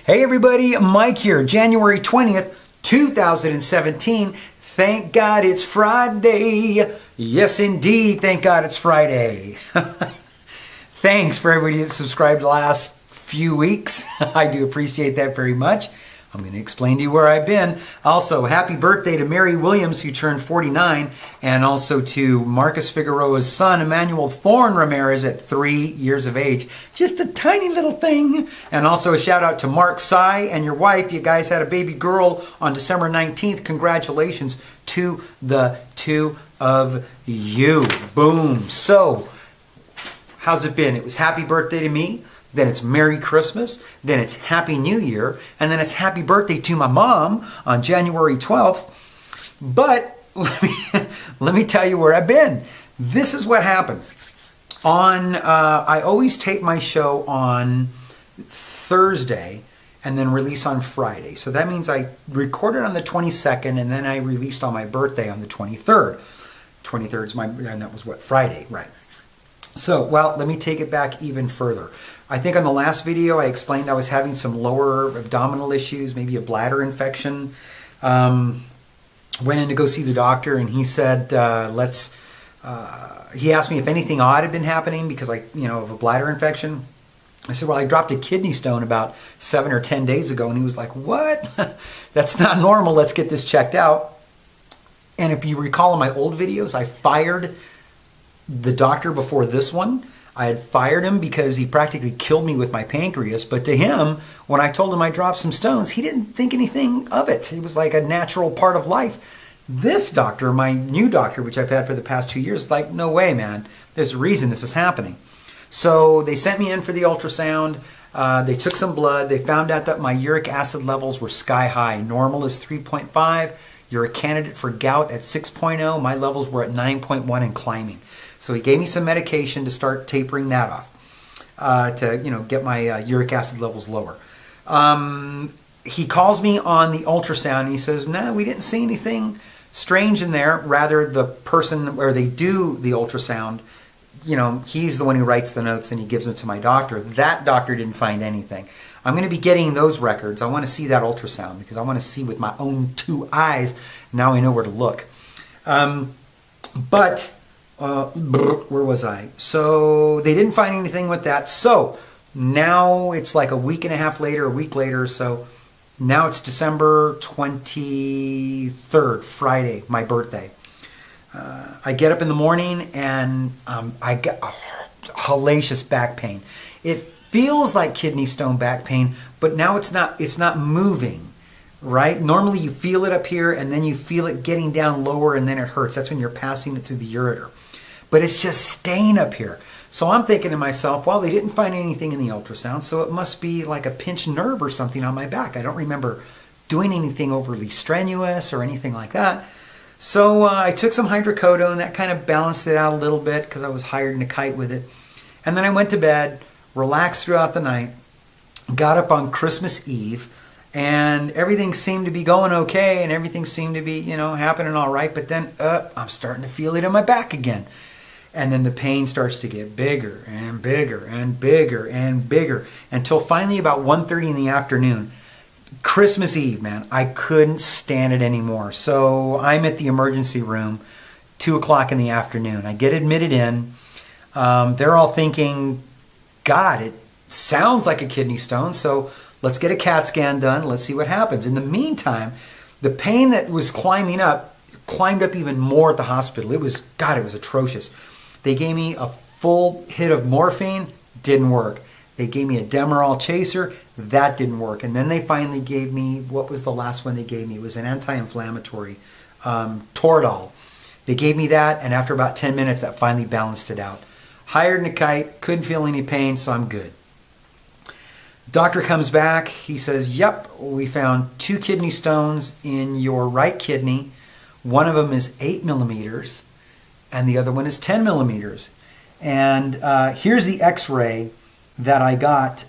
Hey everybody, Mike here, January 20th, 2017. Thank God it's Friday. Yes, indeed, thank God it's Friday. Thanks for everybody that subscribed the last few weeks. I do appreciate that very much. I'm going to explain to you where I've been. Also, happy birthday to Mary Williams, who turned 49, and also to Marcus Figueroa's son, Emmanuel Thorne Ramirez, at 3 years of age. Just a tiny little thing. And also a shout out to Mark Xray and your wife. You guys had a baby girl on December 19th. Congratulations to the two of you. Boom. So, how's it been? It was happy birthday to me. Then it's Merry Christmas, then it's Happy New Year, and then it's Happy Birthday to my mom on January 12th. But let me tell you where I've been. This is what happened. I always tape my show on Thursday and then release on Friday. So that means I recorded on the 22nd and then I released on my birthday on the 23rd. 23rd is and that was what, Friday, right. So, well, let me take it back even further. I think on the last video I explained I was having some lower abdominal issues, maybe a bladder infection. Went in to go see the doctor and he said, he asked me if anything odd had been happening because of a bladder infection. I said, well, I dropped a kidney stone about 7 or 10 days ago. And he was like, what? That's not normal. Let's get this checked out. And if you recall in my old videos, I fired the doctor before this one. I had fired him because he practically killed me with my pancreas. But to him, when I told him I dropped some stones, he didn't think anything of it. It was like a natural part of life. This doctor, my new doctor, which I've had for the past 2 years, is like, no way, man. There's a reason this is happening. So they sent me in for the ultrasound. They took some blood. They found out that my uric acid levels were sky high. Normal is 3.5. You're a candidate for gout at 6.0. My levels were at 9.1 and climbing. So he gave me some medication to start tapering that off, to get my uric acid levels lower. He calls me on the ultrasound and he says, no, we didn't see anything strange in there. Rather, the person where they do the ultrasound, he's the one who writes the notes and he gives them to my doctor. That doctor didn't find anything. I'm going to be getting those records. I want to see that ultrasound because I want to see with my own 2 eyes. Now I know where to look. Where was I? So they didn't find anything with that. So now it's like a week later, so now it's December 23rd, Friday, my birthday. I get up in the morning and I get a hellacious back pain. It feels like kidney stone back pain, but now it's not moving, right? Normally you feel it up here and then you feel it getting down lower and then it hurts. That's when you're passing it through the ureter. But it's just staying up here. So I'm thinking to myself, well, they didn't find anything in the ultrasound, so it must be like a pinched nerve or something on my back. I don't remember doing anything overly strenuous or anything like that. So I took some hydrocodone, and that kind of balanced it out a little bit because I was hired in a kite with it. And then I went to bed, relaxed throughout the night, got up on Christmas Eve, and everything seemed to be going okay, and everything seemed to be, happening all right. But then I'm starting to feel it in my back again. And then the pain starts to get bigger and bigger and bigger and bigger until finally about 1:30 in the afternoon, Christmas Eve, man, I couldn't stand it anymore. So I'm at the emergency room, 2 o'clock in the afternoon. I get admitted in. They're all thinking, God, it sounds like a kidney stone, so let's get a CAT scan done. Let's see what happens. In the meantime, the pain that was climbed up even more at the hospital. It was atrocious. They gave me a full hit of morphine, didn't work. They gave me a Demerol chaser, that didn't work. And then they finally gave me, what was the last one they gave me? It was an anti-inflammatory, Toradol. They gave me that, and after about 10 minutes, that finally balanced it out. Hired in a kite, couldn't feel any pain, so I'm good. Doctor comes back, he says, yep, we found 2 kidney stones in your right kidney. One of them is 8 millimeters. And the other one is 10 millimeters. And here's the X-ray that I got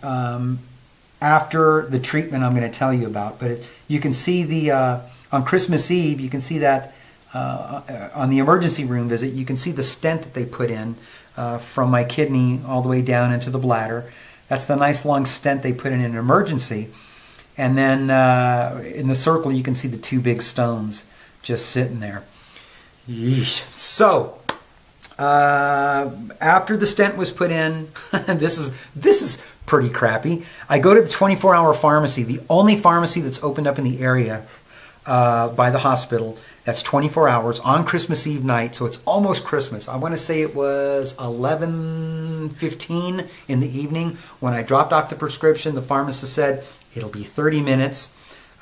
after the treatment I'm going to tell you about. But you can see on Christmas Eve, you can see that on the emergency room visit, you can see the stent that they put in from my kidney all the way down into the bladder. That's the nice long stent they put in an emergency. And then in the circle, you can see the two big stones just sitting there. Yeesh. So after the stent was put in, this is pretty crappy. I go to the 24-hour pharmacy, the only pharmacy that's opened up in the area by the hospital. That's 24 hours on Christmas Eve night, so it's almost Christmas. I want to say it was 11:15 in the evening when I dropped off the prescription. The pharmacist said, it'll be 30 minutes.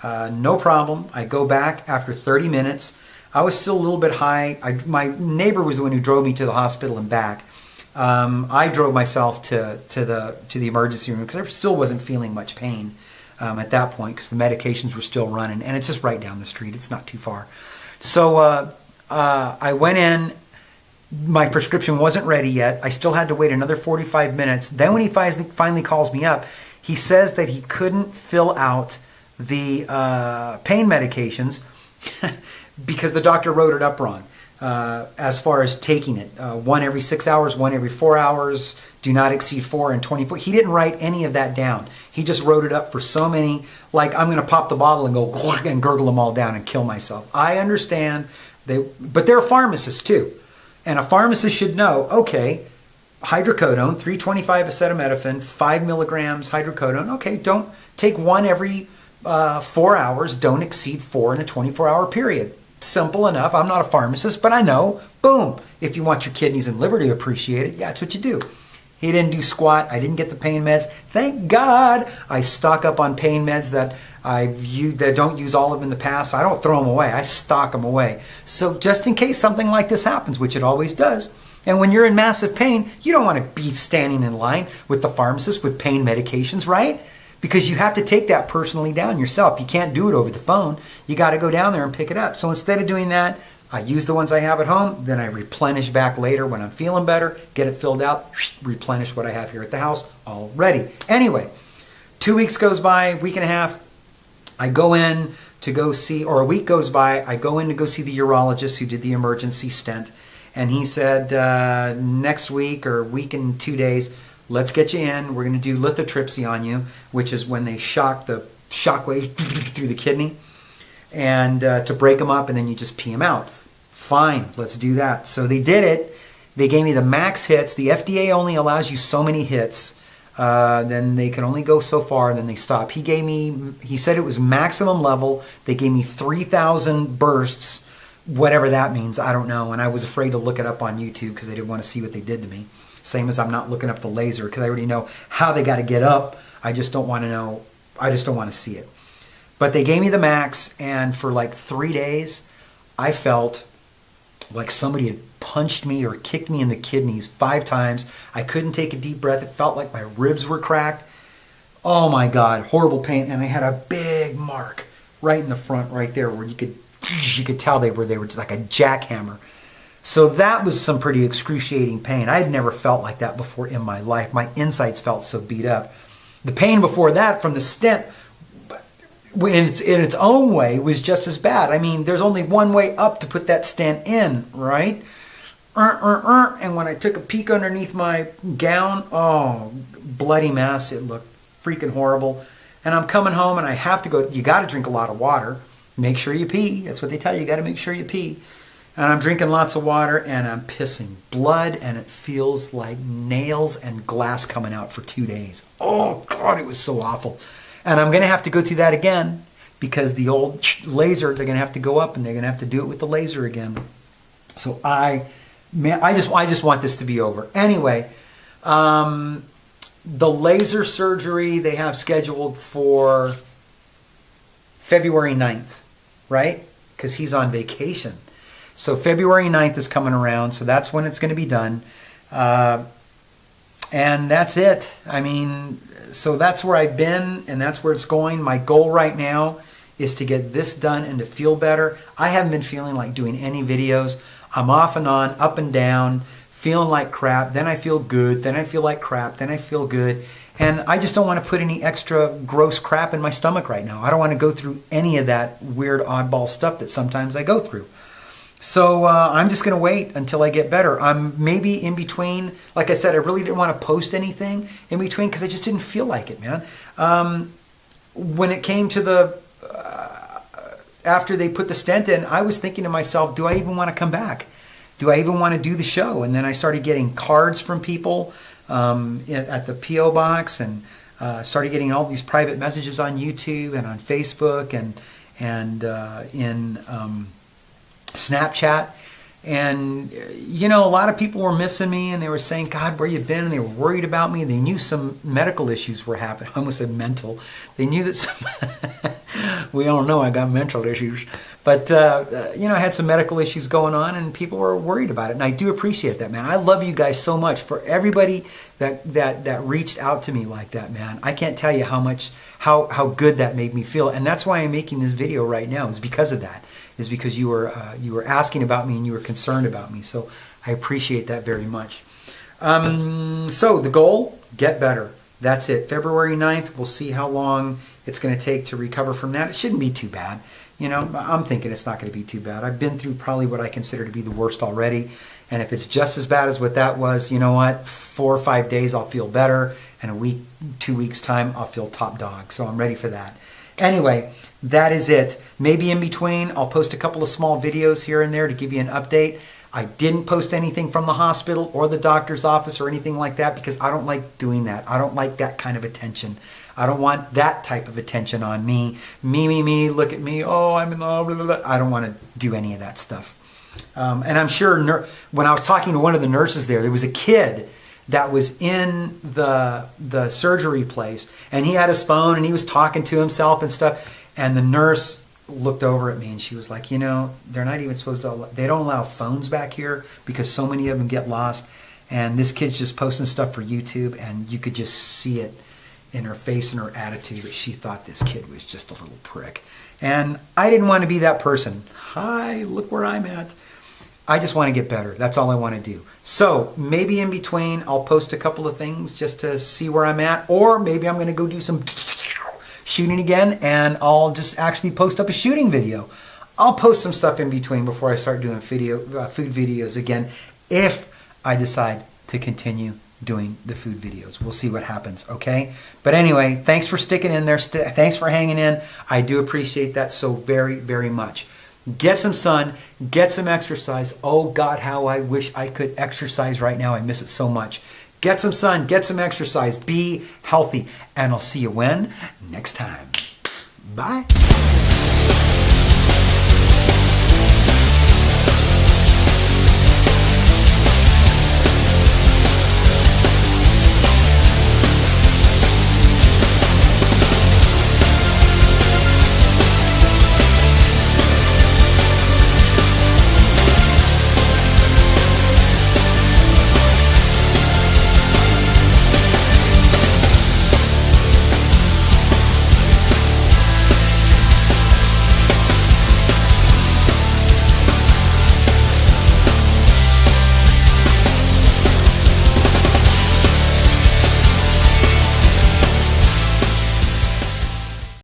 No problem. I go back after 30 minutes. I was still a little bit high. My neighbor was the one who drove me to the hospital and back. I drove myself to the emergency room because I still wasn't feeling much pain at that point because the medications were still running, and it's just right down the street. It's not too far. So I went in. My prescription wasn't ready yet. I still had to wait another 45 minutes. Then when he finally calls me up, he says that he couldn't fill out the pain medications because the doctor wrote it up wrong as far as taking it. 1 every 6 hours, 1 every 4 hours, do not exceed 4 and 24. He didn't write any of that down. He just wrote it up for so many, like I'm going to pop the bottle and go and gurgle them all down and kill myself. I understand, but they're pharmacists too. And a pharmacist should know, okay, hydrocodone, 325 acetaminophen, 5 milligrams hydrocodone. Okay, don't take 1 every 4 hours. Don't exceed 4 in a 24-hour period. Simple enough. I'm not a pharmacist, but I know. Boom. If you want your kidneys and liver to appreciate it, yeah, that's what you do. He didn't do squat. I didn't get the pain meds. Thank God I stock up on pain meds that I've used, that don't use all of them in the past. I don't throw them away. I stock them away. So just in case something like this happens, which it always does, and when you're in massive pain, you don't want to be standing in line with the pharmacist with pain medications, right? Because you have to take that personally down yourself. You can't do it over the phone. You got to go down there and pick it up. So instead of doing that, I use the ones I have at home, then I replenish back later when I'm feeling better, get it filled out, replenish what I have here at the house, all ready. Anyway, 2 weeks goes by, week and a half, I go in to go see, or a week goes by, I go in to go see the urologist who did the emergency stent, and he said, next week or week and 2 days, let's get you in, we're going to do lithotripsy on you, which is when they shock the shockwaves through the kidney, and to break them up, and then you just pee them out. Fine, let's do that. So they did it. They gave me the max hits. The FDA only allows you so many hits. Then they can only go so far, and then they stop. He said it was maximum level. They gave me 3,000 bursts, whatever that means. I don't know. And I was afraid to look it up on YouTube because I didn't want to see what they did to me. Same as I'm not looking up the laser because I already know how they got to get up. I just don't want to know. I just don't want to see it. But they gave me the max, and for like 3 days, I felt like somebody had punched me or kicked me in the kidneys 5 times. I couldn't take a deep breath. It felt like my ribs were cracked. Oh my God, horrible pain. And I had a big mark right in the front right there where you could tell they were just like a jackhammer. So that was some pretty excruciating pain. I had never felt like that before in my life. My insides felt so beat up. The pain before that from the stent, in its own way, was just as bad. I mean, there's only one way up to put that stent in, right? And when I took a peek underneath my gown, oh, bloody mess. It looked freaking horrible. And I'm coming home and I have to go, you got to drink a lot of water. Make sure you pee. That's what they tell you. You got to make sure you pee. And I'm drinking lots of water and I'm pissing blood, and it feels like nails and glass coming out for 2 days. Oh God, it was so awful. And I'm going to have to go through that again because the old laser, they're going to have to go up and they're going to have to do it with the laser again. So I just want this to be over. Anyway, the laser surgery they have scheduled for February 9th, right? Because he's on vacation. So February 9th is coming around, so that's when it's going to be done. And that's it. I mean, so that's where I've been, and that's where it's going. My goal right now is to get this done and to feel better. I haven't been feeling like doing any videos. I'm off and on, up and down, feeling like crap. Then I feel good. Then I feel like crap. Then I feel good. And I just don't want to put any extra gross crap in my stomach right now. I don't want to go through any of that weird oddball stuff that sometimes I go through. So I'm just going to wait until I get better. I'm maybe in between. Like I said, I really didn't want to post anything in between because I just didn't feel like it, man. when it came to the after they put the stent in, I was thinking to myself, do I even want to come back? Do I even want to do the show? And then I started getting cards from people at the P.O. box, and started getting all these private messages on YouTube and on Facebook and in Snapchat. And, you know, a lot of people were missing me, and they were saying, God, where you been? And they were worried about me. They knew some medical issues were happening. I almost said mental. They knew that some we all know I got mental issues. But, you know, I had some medical issues going on, and people were worried about it. And I do appreciate that, man. I love you guys so much. For everybody that reached out to me like that, man, I can't tell you how good that made me feel. And that's why I'm making this video right now, is because of that. Is because you were asking about me and you were concerned about me. So I appreciate that very much. So the goal, get better. That's it. February 9th, we'll see how long it's going to take to recover from that. It shouldn't be too bad. You know, I'm thinking it's not going to be too bad. I've been through probably what I consider to be the worst already. And if it's just as bad as what that was, you know what? 4 or 5 days, I'll feel better. And a week, 2 weeks' time, I'll feel top dog. So I'm ready for that. Anyway, that is it. Maybe in between, I'll post a couple of small videos here and there to give you an update. I didn't post anything from the hospital or the doctor's office or anything like that because I don't like doing that. I don't like that kind of attention. I don't want that type of attention on me. Me, look at me. Oh, I'm in the... Blah, blah, blah. I don't want to do any of that stuff. And I'm sure when I was talking to one of the nurses there was a kid that was in the surgery place, and he had his phone and he was talking to himself and stuff. And the nurse looked over at me and she was like, you know, they're not even supposed to, they don't allow phones back here because so many of them get lost. And this kid's just posting stuff for YouTube, and you could just see it in her face and her attitude that she thought this kid was just a little prick. And I didn't want to be that person. Hi, look where I'm at. I just want to get better. That's all I want to do. So maybe in between, I'll post a couple of things just to see where I'm at. Or maybe I'm going to go do some shooting again, and I'll just actually post up a shooting video. I'll post some stuff in between before I start doing food videos again, if I decide to continue doing the food videos. We'll see what happens, okay? But anyway, thanks for sticking in there. Thanks for hanging in. I do appreciate that so very, very much. Get some sun, get some exercise. Oh God, how I wish I could exercise right now. I miss it so much. Get some sun, get some exercise, be healthy, and I'll see you when? Next time. Bye.